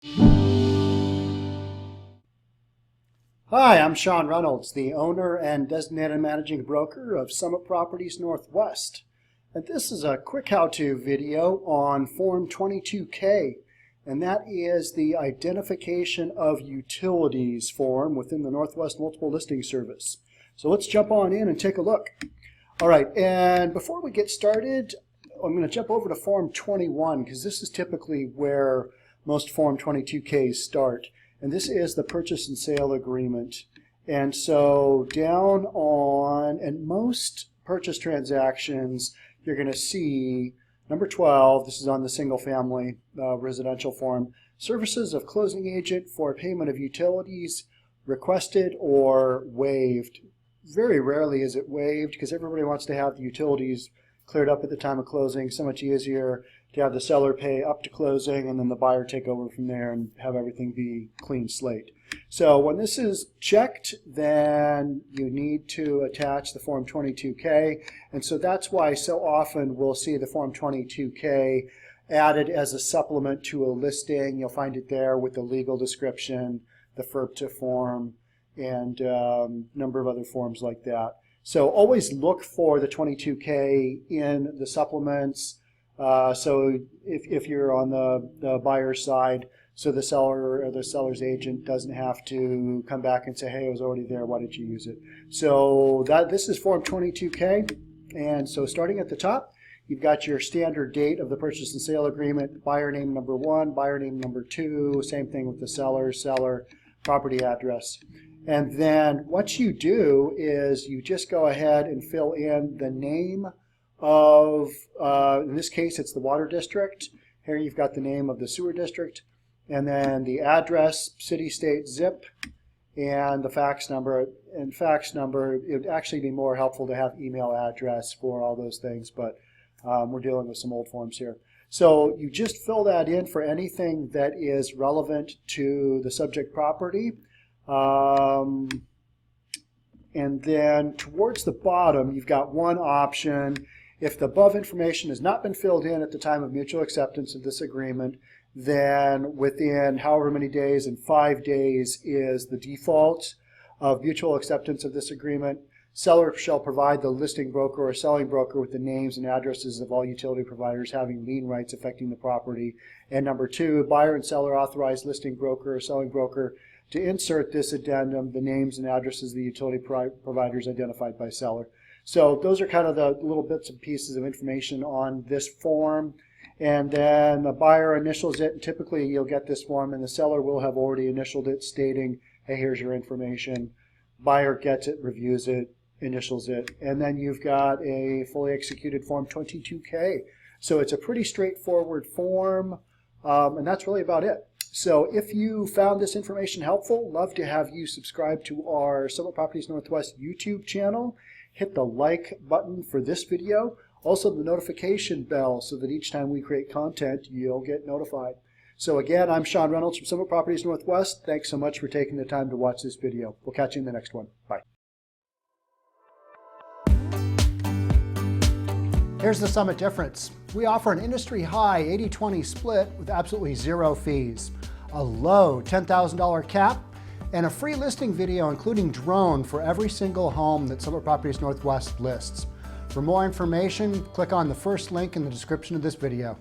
Hi, I'm Sean Reynolds, the owner and designated managing broker of Summit Properties Northwest. And this is a quick how-to video on Form 22K, and that is the Identification of Utilities form within the Northwest Multiple Listing Service. So let's jump on in and take a look. All right, and before we get started, I'm going to jump over to Form 21 because this is typically where most Form 22Ks start. And this is the purchase and sale agreement. And so down on, and most purchase transactions, you're going to see number 12, this is on the single family residential form, services of closing agent for payment of utilities requested or waived. Very rarely is it waived because everybody wants to have the utilities cleared up at the time of closing. So much easier to have the seller pay up to closing and then the buyer take over from there and have everything be clean slate. So when this is checked, then you need to attach the Form 22K. And so that's why so often we'll see the Form 22K added as a supplement to a listing. You'll find it there with the legal description, the FERPTA form, and a number of other forms like that. So always look for the 22K in the supplements. So if you're on the buyer's side, so the seller or the seller's agent doesn't have to come back and say, hey, it was already there, why did you use it? So this is Form 22K. And so starting at the top, you've got your standard date of the purchase and sale agreement, buyer name number 1, buyer name number 2, same thing with the seller, property address. And then what you do is you just go ahead and fill in the name of, in this case, it's the water district. Here you've got the name of the sewer district, and then the address, city, state, zip, and the fax number. And fax number, it would actually be more helpful to have email address for all those things, but we're dealing with some old forms here. So you just fill that in for anything that is relevant to the subject property. And then towards the bottom, you've got one option. If the above information has not been filled in at the time of mutual acceptance of this agreement, then within however many days, and 5 days is the default of mutual acceptance of this agreement, seller shall provide the listing broker or selling broker with the names and addresses of all utility providers having lien rights affecting the property. And number 2, buyer and seller authorize listing broker or selling broker to insert this addendum, the names and addresses of the utility providers identified by seller. So those are kind of the little bits and pieces of information on this form. And then the buyer initials it, and typically you'll get this form and the seller will have already initialed it stating, hey, here's your information. Buyer gets it, reviews it, initials it, and then you've got a fully executed Form 22K. So it's a pretty straightforward form, and that's really about it. So if you found this information helpful, love to have you subscribe to our Summit Properties Northwest YouTube channel. Hit the like button for this video. Also the notification bell so that each time we create content, you'll get notified. So again, I'm Sean Reynolds from Summit Properties Northwest. Thanks so much for taking the time to watch this video. We'll catch you in the next one. Bye. Here's the Summit difference. We offer an industry-high 80-20 split with absolutely zero fees, a low $10,000 cap, and a free listing video including drone for every single home that Summit Properties Northwest lists. For more information, click on the first link in the description of this video.